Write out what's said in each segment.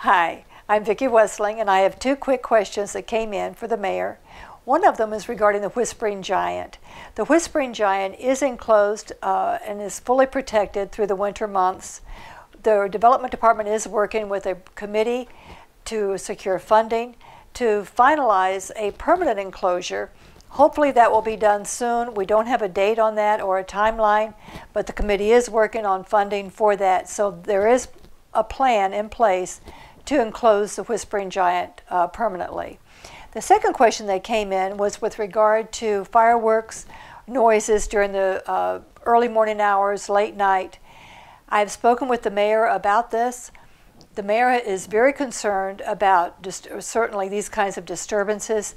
Hi, I'm Vicki Westling, and I have two quick questions that came in for the mayor. One of them is regarding the Whispering Giant. The Whispering Giant is enclosed and is fully protected through the winter months. The development department is working with a committee to secure funding to finalize a permanent enclosure. Hopefully that will be done soon. We don't have a date on that or a timeline, but the committee is working on funding for that. So there is a plan in place to enclose the Whispering Giant permanently. The second question that came in was with regard to fireworks noises during the early morning hours, late night. I've spoken with the mayor about this. The mayor is very concerned about certainly these kinds of disturbances.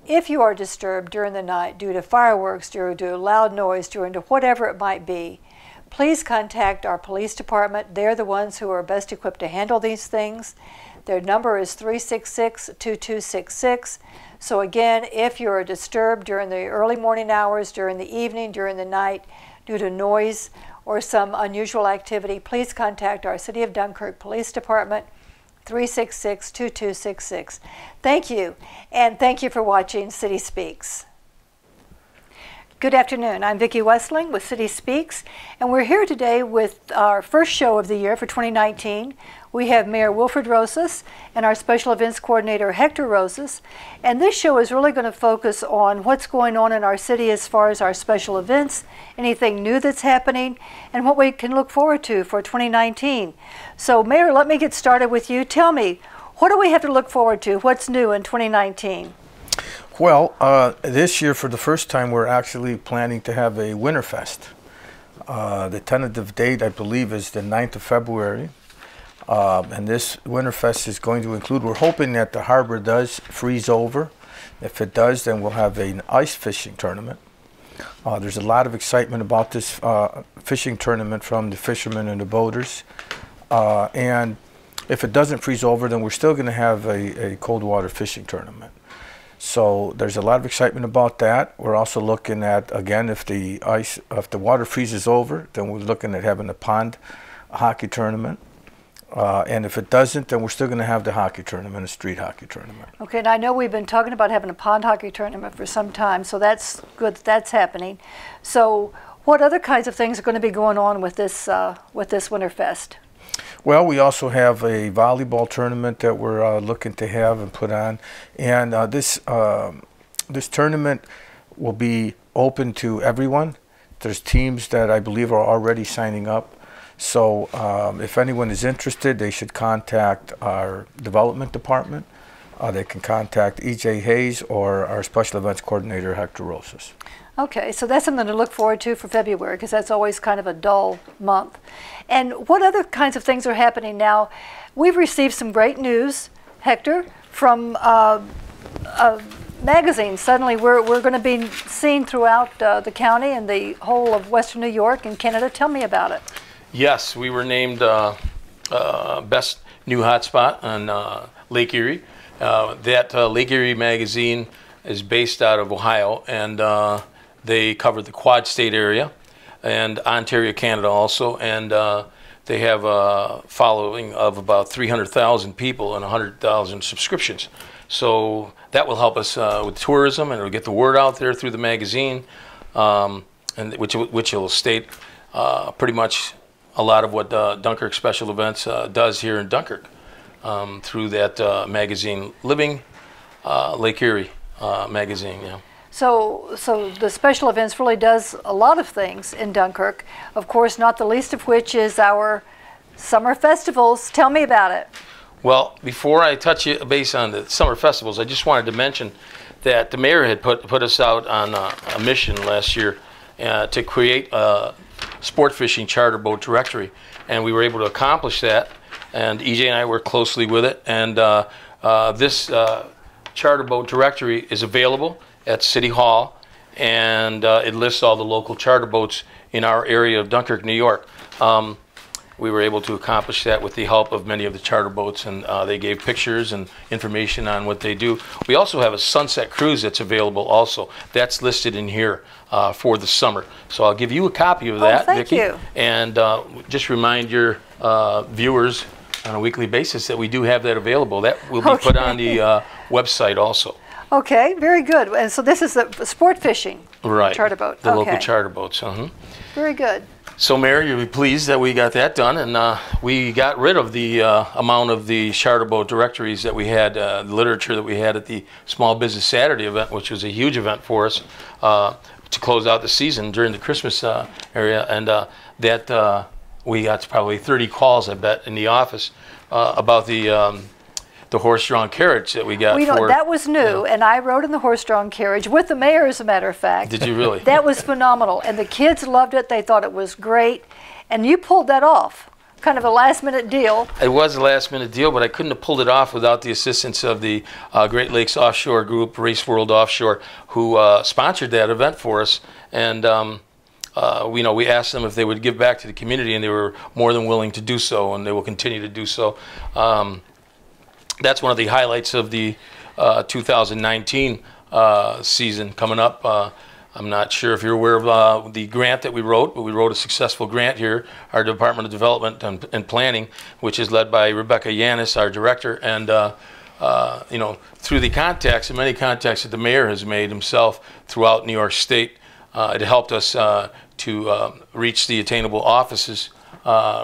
If you are disturbed during the night due to fireworks, due to loud noise, due to whatever it might be, please contact our police department. They're the ones who are best equipped to handle these things. Their number is 366-2266. So again, if you're disturbed during the early morning hours, during the evening, during the night, due to noise or some unusual activity, please contact our City of Dunkirk Police Department, 366-2266. Thank you, and thank you for watching City Speaks. Good afternoon. I'm Vicki Westling with City Speaks, and we're here today with our first show of the year for 2019. We have Mayor Wilfred Rosas and our Special Events Coordinator Hector Rosas, and this show is really going to focus on what's going on in our city as far as our special events, anything new that's happening, and what we can look forward to for 2019. So Mayor, let me get started with you. Tell me, what do we have to look forward to? What's new in 2019? Well, this year for the first time we're actually planning to have a Winterfest. The tentative date I believe is the 9th of February. And this Winterfest is going to include, we're hoping that the harbor does freeze over. If it does, then we'll have an ice fishing tournament. There's a lot of excitement about this fishing tournament from the fishermen and the boaters. And if it doesn't freeze over, then we're still going to have a cold water fishing tournament. So there's a lot of excitement about that. We're also looking at, again, if the water freezes over, then we're looking at having a pond hockey tournament. And if it doesn't, then we're still going to have the hockey tournament, a street hockey tournament. Okay, and I know we've been talking about having a pond hockey tournament for some time, so that's good that's happening. So what other kinds of things are going to be going on with this Winterfest? Well, we also have a volleyball tournament that we're looking to have and put on. And this tournament will be open to everyone. There's teams that I believe are already signing up. So if anyone is interested, they should contact our development department. They can contact E.J. Hayes or our special events coordinator, Hector Rosas. Okay, so that's something to look forward to for February, because that's always kind of a dull month. And what other kinds of things are happening now? We've received some great news, Hector, from magazines. Suddenly we're going to be seen throughout the county and the whole of Western New York and Canada. Tell me about it. Yes, we were named Best New Hotspot on Lake Erie. That Lake Erie magazine is based out of Ohio, and they cover the Quad State area and Ontario, Canada also, and they have a following of about 300,000 people and 100,000 subscriptions. So that will help us with tourism, and it'll get the word out there through the magazine, and which will state pretty much a lot of what Dunkirk Special Events does here in Dunkirk through that magazine, Living Lake Erie magazine. Yeah. So the special events really does a lot of things in Dunkirk. Of course, not the least of which is our summer festivals. Tell me about it. Well, before I touch base on the summer festivals, I just wanted to mention that the mayor had put us out on a mission last year to create a sport fishing charter boat directory, and we were able to accomplish that. And EJ and I worked closely with it, and this charter boat directory is available at City Hall, and it lists all the local charter boats in our area of Dunkirk, New York. We were able to accomplish that with the help of many of the charter boats, and they gave pictures and information on what they do. We also have a sunset cruise that's available also. That's listed in here for the summer. So I'll give you a copy of that, Vicki. Thank you. And just remind your viewers on a weekly basis that we do have that available. That will be put on the website also. Okay, very good. And so this is the sport fishing charter boat. The local charter boats. Very good. So, Mayor, you'll be pleased that we got that done, and we got rid of the amount of the charter boat directories that we had, the literature that we had at the Small Business Saturday event, which was a huge event for us to close out the season during the Christmas area, and that we got probably 30 calls, I bet, in the office about the horse-drawn carriage that we got. That was new, and I rode in the horse-drawn carriage with the mayor, as a matter of fact. Did you really? That was phenomenal, and the kids loved it. They thought it was great, and you pulled that off. Kind of a last-minute deal. It was a last-minute deal, but I couldn't have pulled it off without the assistance of the Great Lakes Offshore Group, Race World Offshore, who sponsored that event for us, and we asked them if they would give back to the community, and they were more than willing to do so, and they will continue to do so. That's one of the highlights of the 2019 season coming up. I'm not sure if you're aware of the grant that we wrote, but we wrote a successful grant here, our Department of Development and Planning, which is led by Rebecca Yanis, our director, and through the contacts and many contacts that the mayor has made himself throughout New York State, it helped us to reach the attainable offices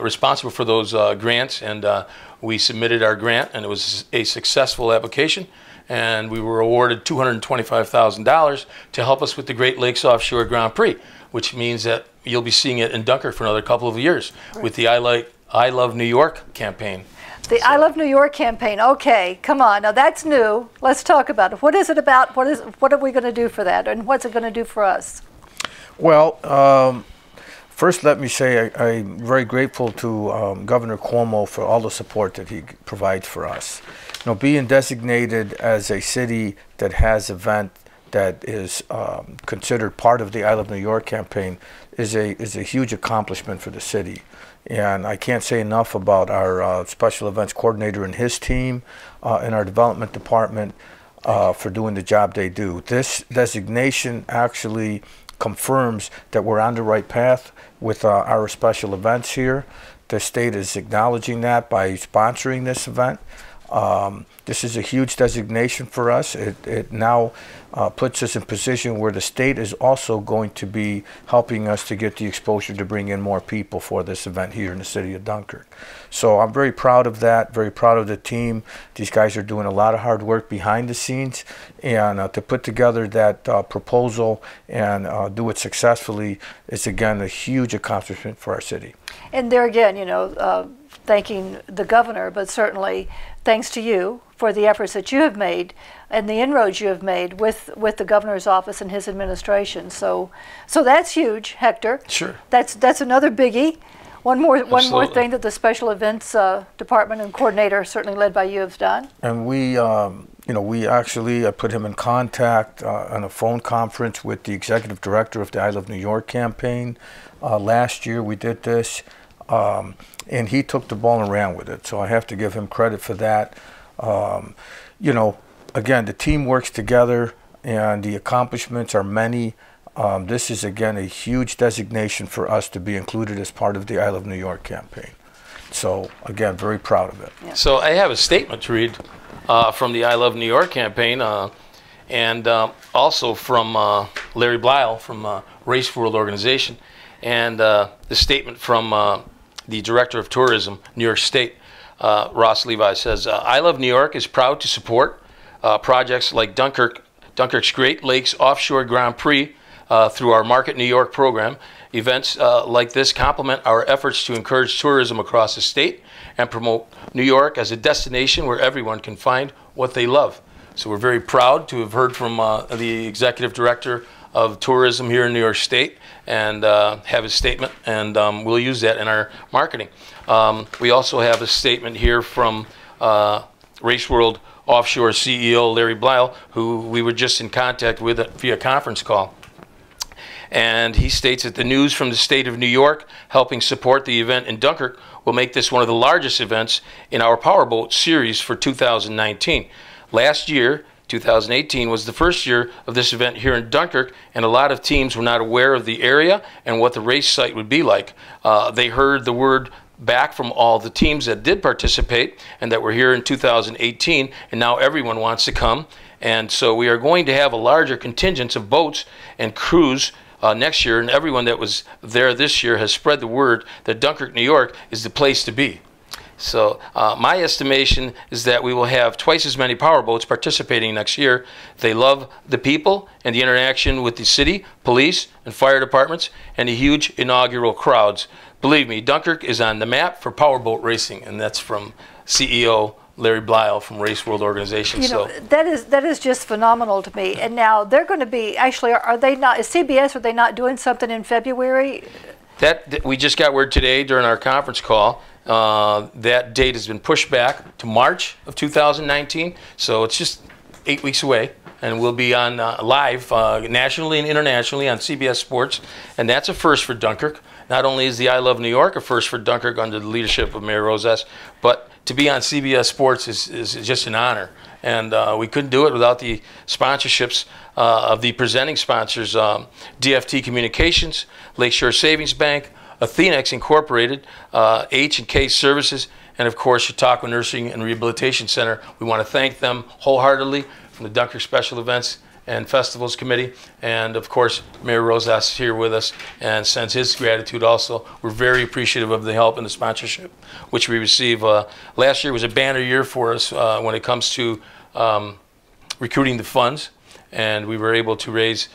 responsible for those grants, and we submitted our grant, and it was a successful application, and we were awarded $225,000 to help us with the Great Lakes Offshore Grand Prix, which means that you'll be seeing it in Dunkirk for another couple of years with the I Love New York campaign. The I Love New York campaign. Okay, come on. Now that's new. Let's talk about it. What is it about? What are we going to do for that, and what's it going to do for us? Well, first, let me say I'm very grateful to Governor Cuomo for all the support that he provides for us. Being designated as a city that has an event that is considered part of the I Love New York campaign is a huge accomplishment for the city. And I can't say enough about our special events coordinator and his team and our development department for doing the job they do. This designation actually confirms that we're on the right path with our special events here. The state is acknowledging that by sponsoring this event. This is a huge designation for us. It now puts us in position where the state is also going to be helping us to get the exposure to bring in more people for this event here in the city of Dunkirk. So I'm very proud of that, very proud of the team. These guys are doing a lot of hard work behind the scenes, and to put together that proposal and do it successfully is again a huge accomplishment for our city. And there again, thanking the governor, but certainly thanks to you for the efforts that you have made and the inroads you have made with the governor's office and his administration. So that's huge, Hector. Sure. That's another biggie. One more thing that the special events department and coordinator, certainly led by you, have done. And we actually put him in contact on a phone conference with the executive director of the I Love New York campaign. Last year we did this. And he took the ball and ran with it. So I have to give him credit for that. Again, the team works together and the accomplishments are many. This is, again, a huge designation for us to be included as part of the I Love New York campaign. So, again, very proud of it. Yeah. So I have a statement to read from the I Love New York campaign and also from Larry Blyle from Race World Organization, and the statement from the Director of Tourism, New York State, Ross Levi, says, I Love New York is proud to support projects like Dunkirk's Great Lakes Offshore Grand Prix through our Market New York program. Events like this complement our efforts to encourage tourism across the state and promote New York as a destination where everyone can find what they love. So we're very proud to have heard from the Executive Director of Tourism here in New York State and have his statement, and we'll use that in our marketing. We also have a statement here from Race World Offshore CEO Larry Blyle, who we were just in contact with via conference call. And he states that the news from the state of New York helping support the event in Dunkirk will make this one of the largest events in our Powerboat series for 2019. Last year, 2018, was the first year of this event here in Dunkirk, and a lot of teams were not aware of the area and what the race site would be like. They heard the word back from all the teams that did participate and that were here in 2018, and now everyone wants to come. And so we are going to have a larger contingent of boats and crews next year, and everyone that was there this year has spread the word that Dunkirk, New York is the place to be. So my estimation is that we will have twice as many powerboats participating next year. They love the people and the interaction with the city, police, and fire departments, and the huge inaugural crowds. Believe me, Dunkirk is on the map for powerboat racing, and that's from CEO Larry Blyle from Race World Organization. You know, that is just phenomenal to me. And now they're going to be, actually, are they not, is CBS, are they not doing something in February? That we just got word today during our conference call. That date has been pushed back to March of 2019, so it's just 8 weeks away, and we'll be on live nationally and internationally on CBS Sports, and that's a first for Dunkirk. Not only is the I Love New York a first for Dunkirk under the leadership of Mayor Rosas, but to be on CBS Sports is just an honor, and we couldn't do it without the sponsorships of the presenting sponsors, DFT Communications, Lakeshore Savings Bank, Athenex Incorporated, H&K Services, and of course Chautauqua Nursing and Rehabilitation Center. We want to thank them wholeheartedly from the Dunkirk Special Events and Festivals Committee, and of course Mayor Rosas is here with us and sends his gratitude also. We're very appreciative of the help and the sponsorship which we receive. Last year was a banner year for us when it comes to recruiting the funds, and we were able to raise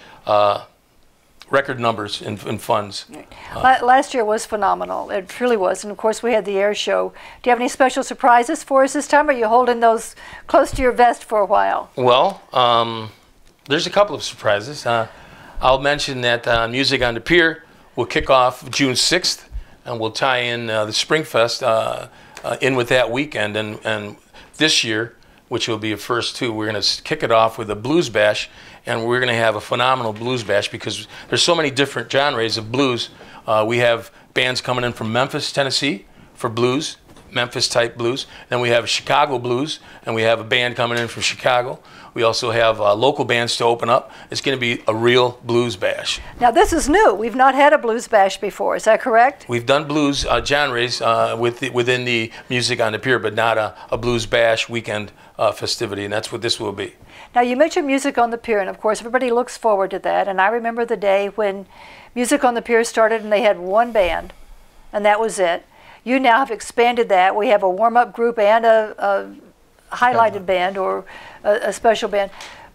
record numbers in funds. Last year was phenomenal. It truly was. And of course we had the air show. Do you have any special surprises for us this time, or are you holding those close to your vest for a while? Well, there's a couple of surprises. I'll mention that Music on the Pier will kick off June 6th, and we'll tie in the Springfest in with that weekend. And this year, which will be a first too, we're going to kick it off with a blues bash, and we're going to have a phenomenal blues bash because there's so many different genres of blues. We have bands coming in from Memphis, Tennessee for blues, Memphis type blues. Then we have Chicago blues, and we have a band coming in from Chicago. We also have local bands to open up. It's going to be a real blues bash. Now this is new. We've not had a blues bash before. Is that correct? We've done blues genres within the Music on the Pier, but not a blues bash weekend festivity, and that's what this will be. Now you mentioned Music on the Pier, and of course everybody looks forward to that. And I remember the day when Music on the Pier started and they had one band, and that was it. You now have expanded that. We have a warm-up group and a highlighted band or a special band.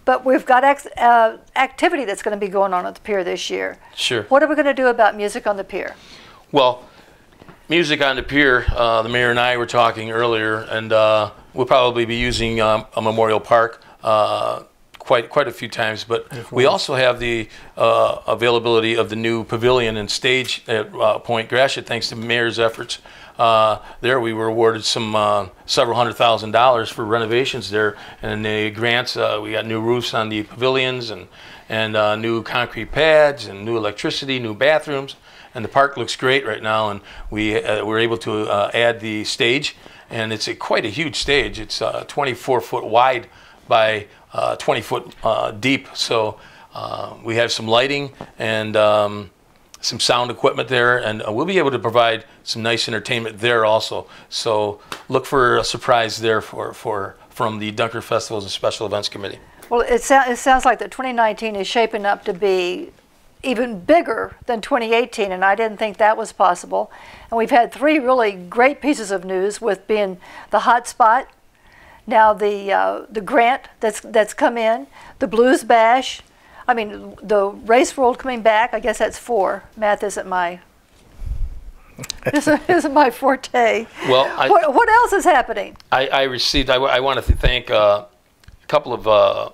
But we've got activity that's going to be going on at the pier this year. Sure. What are we going to do about Music on the Pier? Well, Music on the Pier, the mayor and I were talking earlier, and we'll probably be using a Memorial Park quite a few times, but we also have the availability of the new pavilion and stage at Point Gratiot, thanks to the mayor's efforts. There we were awarded some several $100,000 for renovations there, and the grants, we got new roofs on the pavilions and new concrete pads and new electricity, new bathrooms, and the park looks great right now, and we were able to add the stage, and it's quite a huge stage. It's 24-foot wide by 20-foot deep, so we have some lighting and some sound equipment there, and we'll be able to provide some nice entertainment there also. So look for a surprise there from the Dunkirk Festivals and Special Events Committee. Well, it sounds like that 2019 is shaping up to be even bigger than 2018, and I didn't think that was possible. And we've had three really great pieces of news, with being the hot spot, now the grant that's come in, the Blues Bash, I mean the Race World coming back. I guess that's four. Math isn't my isn't my forte. Well, what else is happening? I want to thank a couple of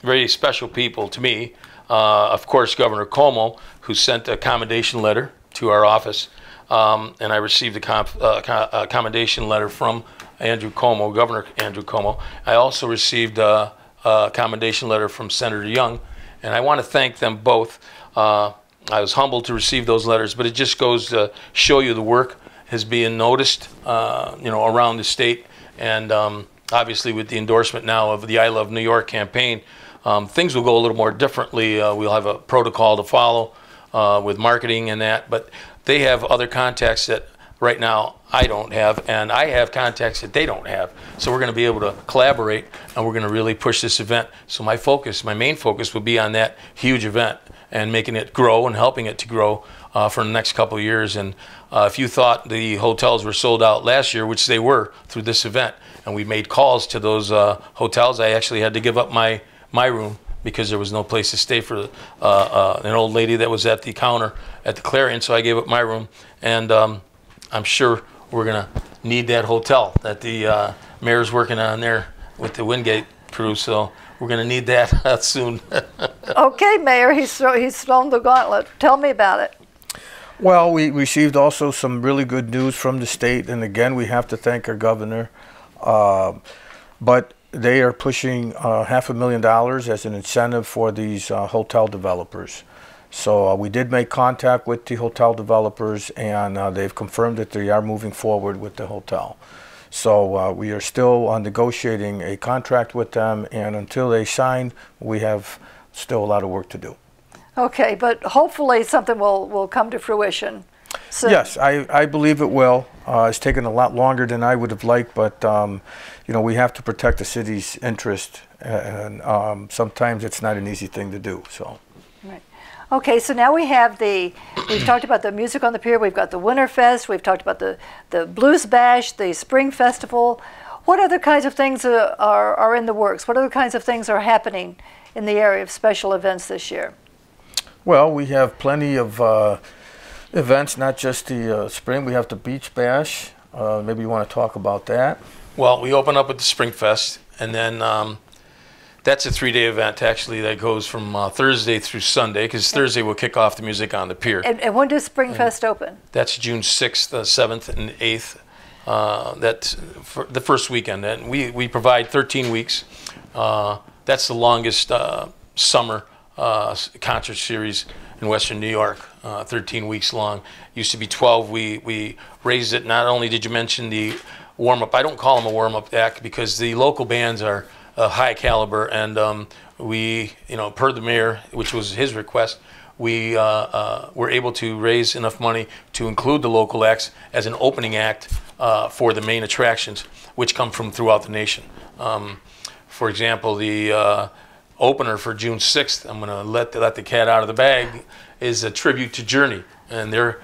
very special people to me. Of course, Governor Cuomo, who sent a commendation letter to our office, and I received a commendation letter from Andrew Cuomo, Governor Andrew Cuomo. I also received a commendation letter from Senator Young, and I want to thank them both. I was humbled to receive those letters, but it just goes to show you the work has been noticed, around the state, and obviously with the endorsement now of the I Love New York campaign, things will go a little more differently. We'll have a protocol to follow with marketing and that, but they have other contacts that right now I don't have, and I have contacts that they don't have. So we're going to be able to collaborate, and we're going to really push this event. So my focus, my main focus, will be on that huge event and making it grow and helping it to grow for the next couple of years. And if you thought the hotels were sold out last year, which they were through this event, and we made calls to those hotels, I actually had to give up my room because there was no place to stay for an old lady that was at the counter at the Clarion, so I gave up my room. And I'm sure we're going to need that hotel that the mayor's working on there with the Wingate crew, so we're going to need that soon. Okay, Mayor, he's thrown the gauntlet. Tell me about it. Well, we received also some really good news from the state, and again, we have to thank our governor. But they are pushing $500,000 as an incentive for these hotel developers. So we did make contact with the hotel developers, and they've confirmed that they are moving forward with the hotel. So we are still negotiating a contract with them, and until they sign, we have still a lot of work to do. Okay, but hopefully something will come to fruition soon. Yes, I believe it will. It's taken a lot longer than I would have liked, but you know, we have to protect the city's interest, and sometimes it's not an easy thing to do. So. Right. Okay, so now we've talked about the music on the pier, we've got the Winterfest, we've talked about the Blues Bash, the Spring Festival. What other kinds of things are in the works? What other kinds of things are happening in the area of special events this year? Well, we have plenty of events, not just the spring. We have the Beach Bash. Maybe you want to talk about that. Well, we open up with the Spring Fest, and then that's a 3-day event, actually, that goes from Thursday through Sunday, because Thursday will kick off the music on the pier. And when does Spring Fest open? That's June 6th, 7th, and 8th. That's for the first weekend. And we provide 13 weeks. That's the longest summer concert series in Western New York, 13 weeks long. Used to be 12. We raised it. Not only did you mention the warm-up, I don't call them a warm-up act because the local bands are high caliber, and we, you know, per the mayor, which was his request, we were able to raise enough money to include the local acts as an opening act for the main attractions, which come from throughout the nation. For example, the opener for June 6th, I'm going to let the cat out of the bag, is a tribute to Journey, and they're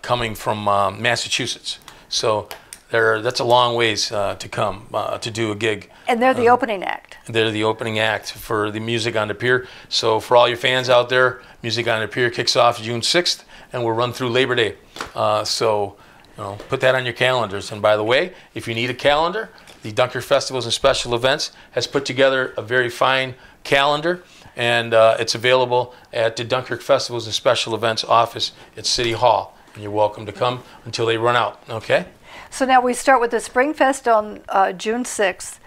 coming from Massachusetts. So that's a long ways to come to do a gig. And they're the opening act. They're the opening act for the Music on the Pier. So for all your fans out there, Music on the Pier kicks off June 6th, and we'll run through Labor Day. So you know, put that on your calendars. And by the way, if you need a calendar, the Dunkirk Festivals and Special Events has put together a very fine calendar, and it's available at the Dunkirk Festivals and Special Events office at City Hall. And you're welcome to come until they run out, okay? So now we start with the Spring Fest on June 6th.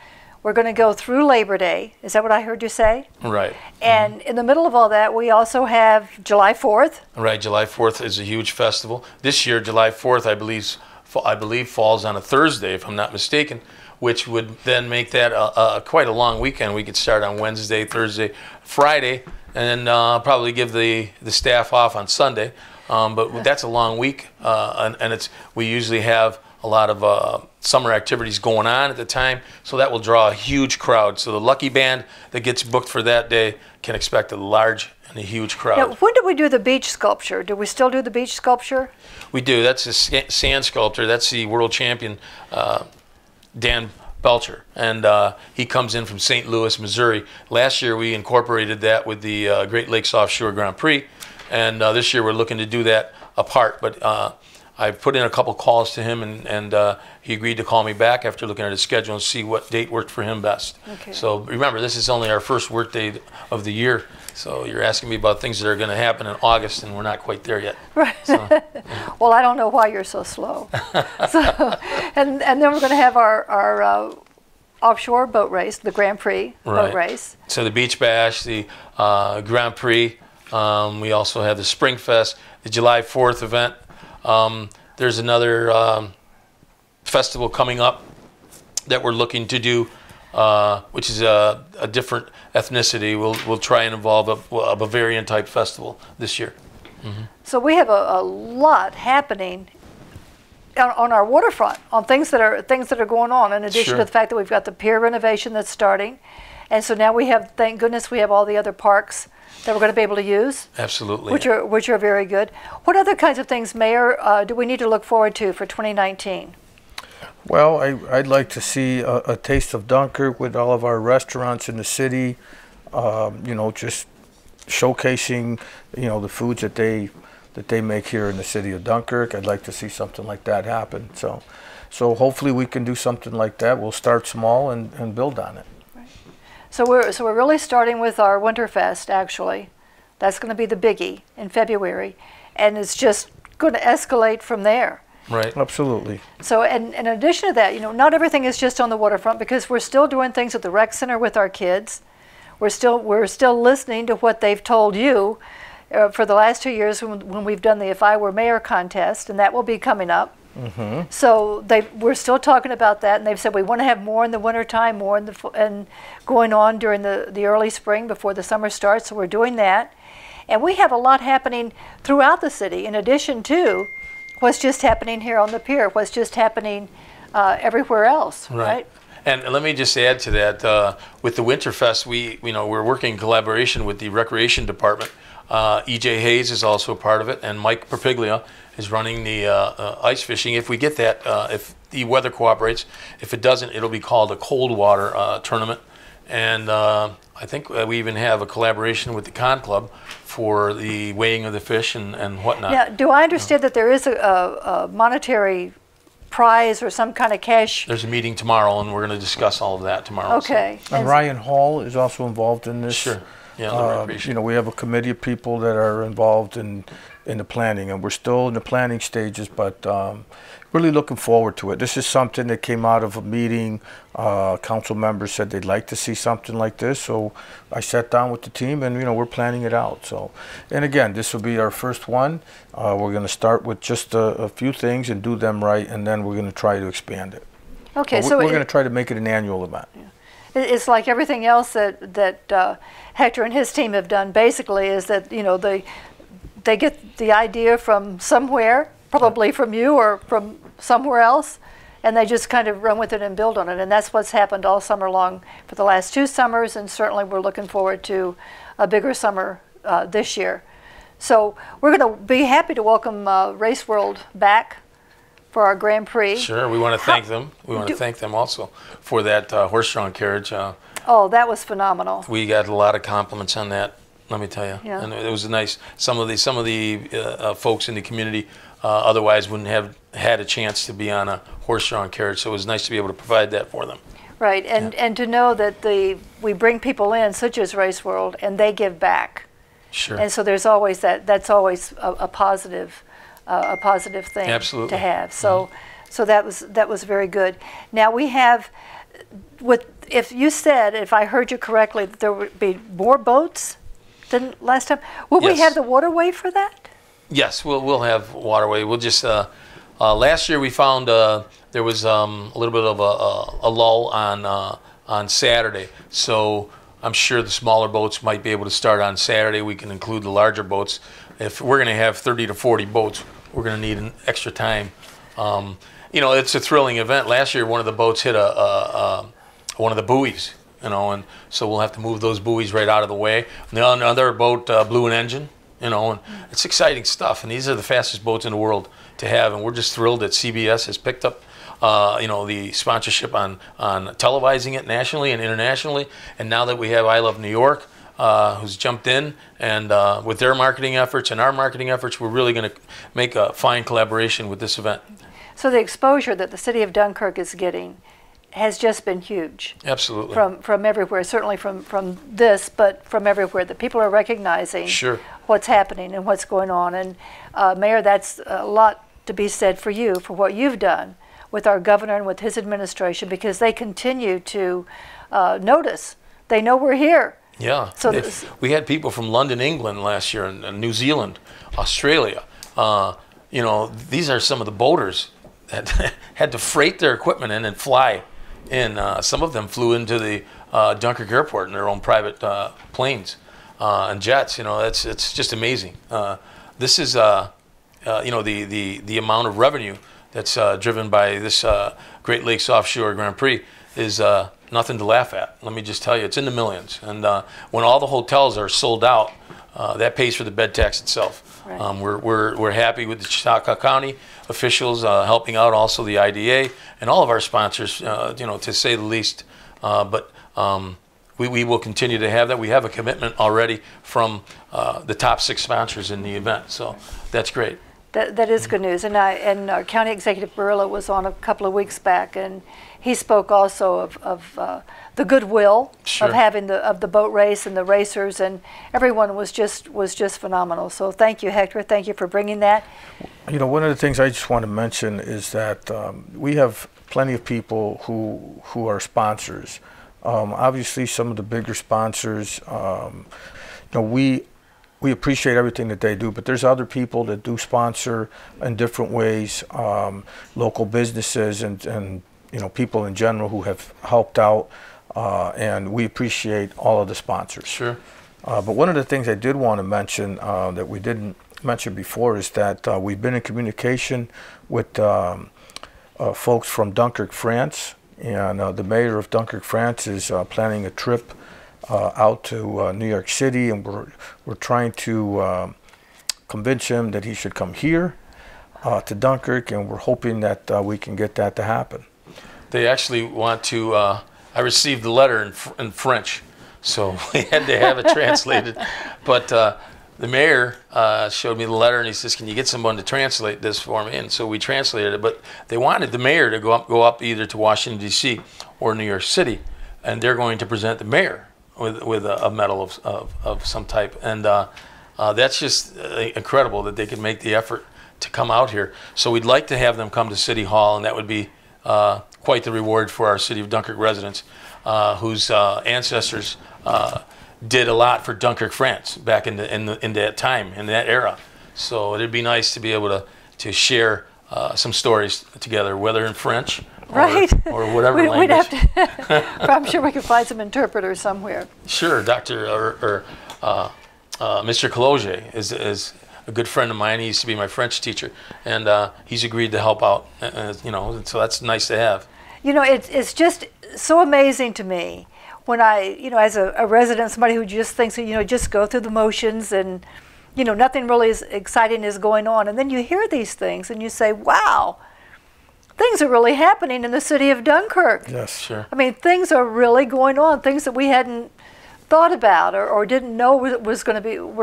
We're going to go through Labor Day. Is that what I heard you say? Right. And in the middle of all that, we also have July 4th. Right, July 4th is a huge festival. This year, July 4th, I believe falls on a Thursday, if I'm not mistaken, which would then make that quite a long weekend. We could start on Wednesday, Thursday, Friday, and then probably give the staff off on Sunday. But that's a long week, and we usually have a lot of summer activities going on at the time, so that will draw a huge crowd. So the lucky band that gets booked for that day can expect a large and a huge crowd. Now, when do we do the beach sculpture? Do we still do the beach sculpture? We do. That's a sand sculptor. That's the world champion, Dan Belcher, and he comes in from St. Louis, Missouri. Last year we incorporated that with the Great Lakes Offshore Grand Prix, and this year we're looking to do that apart. But I put in a couple calls to him, and he agreed to call me back after looking at his schedule and see what date worked for him best. Okay. So remember, this is only our first work day of the year, so you're asking me about things that are going to happen in August, and we're not quite there yet. Right. So, yeah. Well, I don't know why you're so slow. And then we're going to have our offshore boat race, the Grand Prix boat race. So the Beach Bash, the Grand Prix. We also have the Spring Fest, the July 4th event. There's another festival coming up that we're looking to do, which is a different ethnicity. We'll try and involve a Bavarian type festival this year. Mm-hmm. So we have a lot happening on our waterfront, on things that are going on. In addition Sure. to the fact that we've got the pier renovation that's starting, and so now we have, thank goodness, we have all the other parks that we're going to be able to use. Absolutely. Which are very good. What other kinds of things, Mayor, do we need to look forward to for 2019? Well, I'd like to see a taste of Dunkirk with all of our restaurants in the city, you know, just showcasing, you know, the foods that they make here in the city of Dunkirk. I'd like to see something like that happen. So hopefully we can do something like that. We'll start small and build on it. Right. So we're really starting with our Winterfest, actually. That's going to be the biggie in February, and it's just going to escalate from there. Right. Absolutely. So, and in addition to that, you know, not everything is just on the waterfront, because we're still doing things at the rec center with our kids. We're still listening to what they've told you for the last 2 years when we've done the If I Were Mayor contest, and that will be coming up. Mm-hmm. So we're still talking about that, and they've said we want to have more in the wintertime, more in and going on during the early spring before the summer starts. So we're doing that, and we have a lot happening throughout the city in addition to what's just happening here on the pier, what's just happening everywhere else, right? And let me just add to that, with the Winterfest, we're working in collaboration with the Recreation Department. E.J. Hayes is also a part of it, and Mike Perpiglia is running the ice fishing. If we get that, if the weather cooperates, if it doesn't, it'll be called a cold water tournament. And I think we even have a collaboration with the Con Club for the weighing of the fish and whatnot. Now, do I understand that there is a monetary prize or some kind of cash? There's a meeting tomorrow, and we're going to discuss all of that tomorrow. Okay. So. And Ryan Hall is also involved in this. Sure. Yeah. You know, we have a committee of people that are involved in the planning, and we're still in the planning stages, but really looking forward to it. This is something that came out of a meeting. Council members said they'd like to see something like this, so I sat down with the team, and you know, we're planning it out. So, and again, this will be our first one. We're going to start with just a few things and do them right, and then we're going to try to expand it. Okay, so we're going to try to make it an annual event. Yeah. It's like everything else that Hector and his team have done. Basically, is that, you know, they get the idea from somewhere, probably from you or from somewhere else, and they just kind of run with it and build on it. And that's what's happened all summer long for the last 2 summers, and certainly we're looking forward to a bigger summer this year. So we're going to be happy to welcome Race World back for our Grand Prix. Sure, we want to thank them. We want to thank them also for that horse-drawn carriage. Oh, that was phenomenal. We got a lot of compliments on that, let me tell you. Yeah. And it was nice. Some of the folks in the community otherwise wouldn't have had a chance to be on a horse-drawn carriage, so it was nice to be able to provide that for them. Right, and to know that we bring people in, such as Race World, and they give back. Sure. And so there's always that's always a positive thing. Absolutely. To have. So so that was very good. Now we have, if I heard you correctly, that there would be more boats than last time. Will we Yes. have the waterway for that? Yes, we'll have waterway. We'll just last year we found there was a little bit of a lull on Saturday, so I'm sure the smaller boats might be able to start on Saturday. We can include the larger boats. If we're going to have 30 to 40 boats, we're going to need an extra time. You know, it's a thrilling event. Last year, one of the boats hit one of the buoys, you know, and so we'll have to move those buoys right out of the way. And the other boat blew an engine, you know, and it's exciting stuff. And these are the fastest boats in the world to have, and we're just thrilled that CBS has picked up, you know, the sponsorship on televising it nationally and internationally. And now that we have I Love New York, who's jumped in, and with their marketing efforts and our marketing efforts, we're really going to make a fine collaboration with this event. So the exposure that the city of Dunkirk is getting has just been huge. Absolutely. From everywhere, certainly from this, but from everywhere, that people are recognizing Sure. what's happening and what's going on. And Mayor, that's a lot to be said for you, for what you've done with our governor and with his administration, because they continue to notice. They know we're here. Yeah. So we had people from London, England last year, and New Zealand, Australia. You know, these are some of the boaters that had to freight their equipment in and fly in. Some of them flew into the Dunkirk airport in their own private planes and jets. You know, it's just amazing. This is, you know, the amount of revenue that's driven by this Great Lakes Offshore Grand Prix is nothing to laugh at. Let me just tell you, it's in the millions. And when all the hotels are sold out, that pays for the bed tax itself. Right. We're happy with the Chautauqua County officials helping out, also the IDA and all of our sponsors, to say the least. But we will continue to have that. We have a commitment already from the top 6 sponsors in the event, so that's great. That is good news. And our County Executive Barilla was on a couple of weeks back, and he spoke also of the goodwill Sure. of having the boat race and the racers, and everyone was just phenomenal. So thank you, Hector. Thank you for bringing that. One of the things I just want to mention is that we have plenty of people who are sponsors. Obviously, some of the bigger sponsors, we appreciate everything that they do, but there's other people that do sponsor in different ways, local businesses and people in general who have helped out, and we appreciate all of the sponsors. Sure. But one of the things I did want to mention that we didn't mention before is that we've been in communication with folks from Dunkirk, France, and the mayor of Dunkirk, France is planning a trip out to New York City, and we're trying to convince him that he should come here to Dunkirk, and we're hoping that we can get that to happen. They actually want to, I received the letter in French, so we had to have it translated. But the mayor showed me the letter, and he says, can you get someone to translate this for me? And so we translated it, but they wanted the mayor to go up either to Washington, D.C. or New York City, and they're going to present the mayor with a medal of some type. And that's just incredible that they can make the effort to come out here. So we'd like to have them come to City Hall, and that would be quite the reward for our City of Dunkirk residents, whose ancestors did a lot for Dunkirk, France, back in that time, in that era. So it'd be nice to be able to share some stories together, whether in French or whatever language. We'd have to, I'm sure we could find some interpreters somewhere. Sure, Dr. or Mr. Cologe is a good friend of mine. He used to be my French teacher, and he's agreed to help out. So that's nice to have. It's just so amazing to me when I, as a resident, somebody who just thinks, just go through the motions and, nothing really exciting is going on. And then you hear these things and you say, wow, things are really happening in the city of Dunkirk. Yes, sure. I mean, things are really going on, things that we hadn't thought about or didn't know were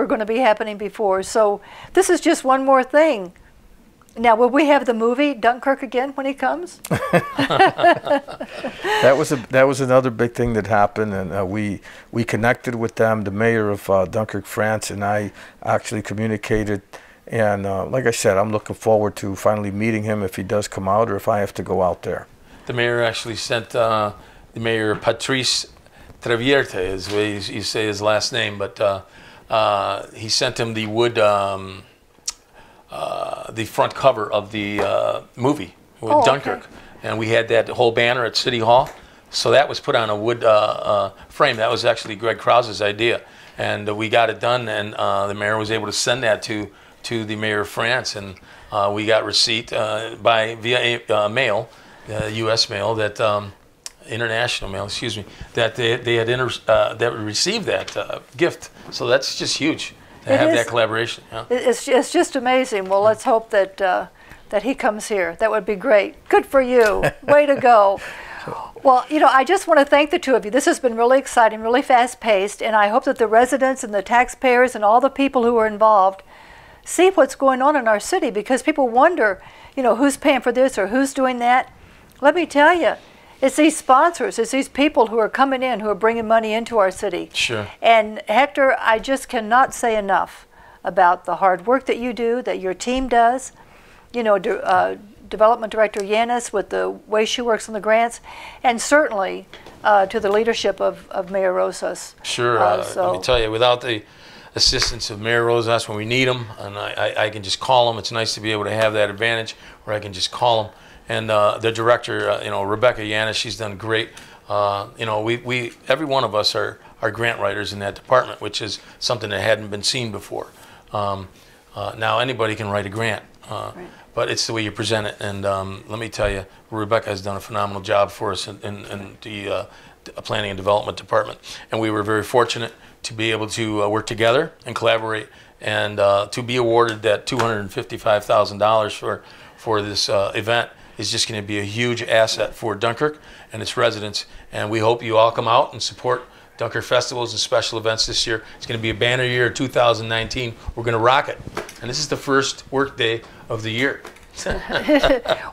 going to be happening before. So this is just one more thing. Now, will we have the movie Dunkirk again when he comes? That was another big thing that happened, and we connected with them. The mayor of Dunkirk, France, and I actually communicated. And like I said, I'm looking forward to finally meeting him if he does come out, or if I have to go out there. The mayor actually sent the mayor Patrice Travierte, is the way you say his last name, but he sent him the wood. The front cover of the movie with Dunkirk, okay. And we had that whole banner at City Hall, so that was put on a wood frame. That was actually Greg Krause's idea, and we got it done, and the mayor was able to send that to the mayor of France, and we got receipt via mail, U.S. mail, that international mail, excuse me, that they had that received that gift. So that's just huge. To have that collaboration. Yeah. It's just amazing. Well, let's hope that that he comes here. That would be great. Good for you. Way to go. Well, I just want to thank the two of you. This has been really exciting, really fast-paced, and I hope that the residents and the taxpayers and all the people who are involved see what's going on in our city, because people wonder, who's paying for this or who's doing that. Let me tell you, it's these sponsors, it's these people who are coming in, who are bringing money into our city. Sure. And Hector, I just cannot say enough about the hard work that you do, that your team does. Development Director Yanis with the way she works on the grants, and certainly to the leadership of Mayor Rosas. Sure. Let me tell you, without the assistance of Mayor Rosas when we need them, and I can just call them. It's nice to be able to have that advantage where I can just call them. And the director, Rebecca Yanis, she's done great. Every one of us are grant writers in that department, which is something that hadn't been seen before. Now anybody can write a grant, But it's the way you present it. And let me tell you, Rebecca has done a phenomenal job for us in the Planning and Development Department. And we were very fortunate to be able to work together and collaborate, and to be awarded that $255,000 for this event is just going to be a huge asset for Dunkirk and its residents. And we hope you all come out and support Dunkirk festivals and special events this year. It's going to be a banner year, 2019. We're going to rock it. And this is the first work day of the year.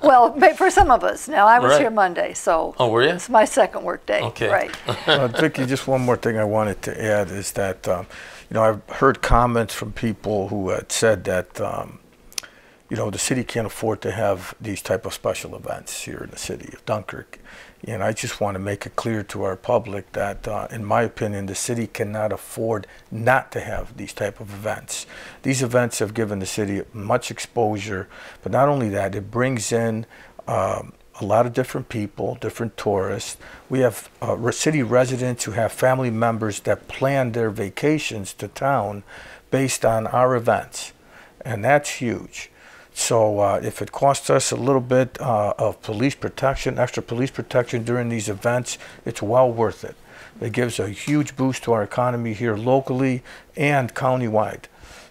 Well, for some of us. Now, I was here Monday, so oh, were you? It's my second work day. Okay. Right. Vicki, just one more thing I wanted to add is that, you know, I've heard comments from people who had said that, you know, the city can't afford to have these type of special events here in the city of Dunkirk. And I just want to make it clear to our public that, in my opinion, the city cannot afford not to have these type of events. These events have given the city much exposure, but not only that, it brings in a lot of different people, different tourists. We have city residents who have family members that plan their vacations to town based on our events, and that's huge. So if it costs us a little bit of police protection, extra police protection during these events, it's well worth it. It gives a huge boost to our economy here locally and countywide.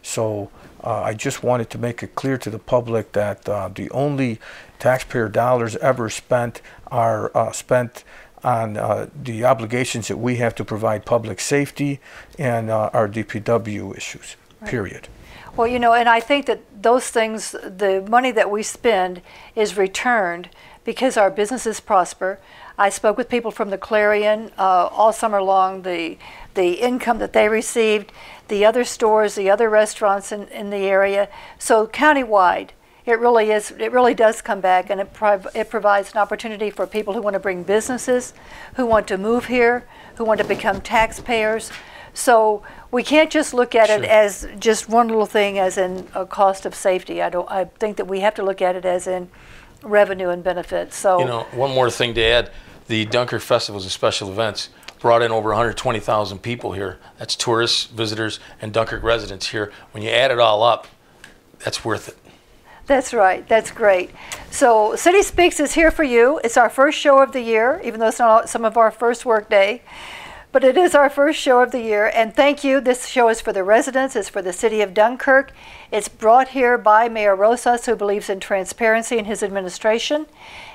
So I just wanted to make it clear to the public that the only taxpayer dollars ever spent are spent on the obligations that we have to provide public safety and our DPW issues, period. Well, you know, and I think that those things, the money that we spend is returned because our businesses prosper. I spoke with people from the Clarion all summer long, the income that they received, the other stores, the other restaurants in the area. So countywide, it really does come back, and it provides an opportunity for people who want to bring businesses, who want to move here, who want to become taxpayers. So we can't just look at it as just one little thing, as in a cost of safety. I think that we have to look at it as in revenue and benefits. So, you know, one more thing to add: the Dunkirk festivals and special events brought in over 120,000 people here. That's tourists, visitors, and Dunkirk residents here. When you add it all up, that's worth it. That's right. That's great. So City Speaks is here for you. It's our first show of the year, even though it's not some of our first work day. But it is our first show of the year, and thank you. This show is for the residents, it's for the city of Dunkirk. It's brought here by Mayor Rosas, who believes in transparency in his administration.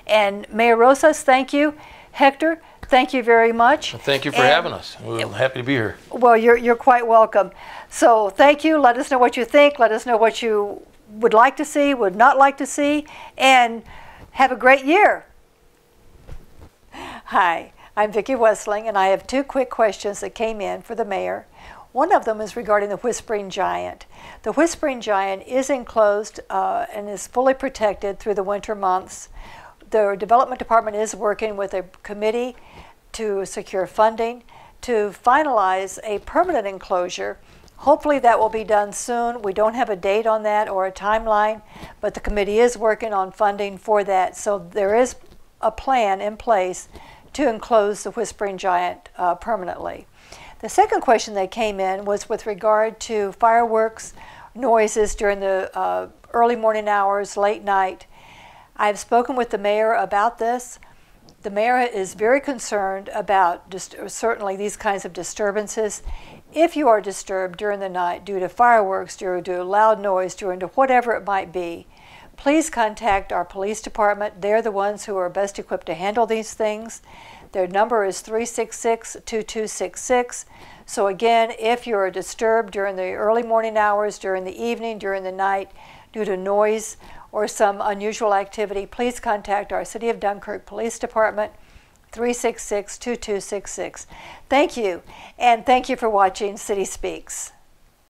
And Mayor Rosas, thank you. Hector, thank you very much. Well, thank you for having us. We're happy to be here. Well, you're quite welcome. So thank you. Let us know what you think. Let us know what you would like to see, would not like to see, and have a great year. Hi. I'm Vicki Westling, and I have two quick questions that came in for the mayor. One of them is regarding the Whispering Giant. The Whispering Giant is enclosed and is fully protected through the winter months. The Development Department is working with a committee to secure funding to finalize a permanent enclosure. Hopefully that will be done soon. We don't have a date on that or a timeline, but the committee is working on funding for that. So there is a plan in place to enclose the Whispering Giant permanently. The second question that came in was with regard to fireworks noises during the early morning hours, late night. I've spoken with the mayor about this. The mayor is very concerned about certainly these kinds of disturbances. If you are disturbed during the night due to fireworks, due to loud noise, due to whatever it might be, please contact our police department. They're the ones who are best equipped to handle these things. Their number is 366-2266. So again, if you're disturbed during the early morning hours, during the evening, during the night, due to noise or some unusual activity, please contact our City of Dunkirk Police Department, 366-2266. Thank you, and thank you for watching City Speaks.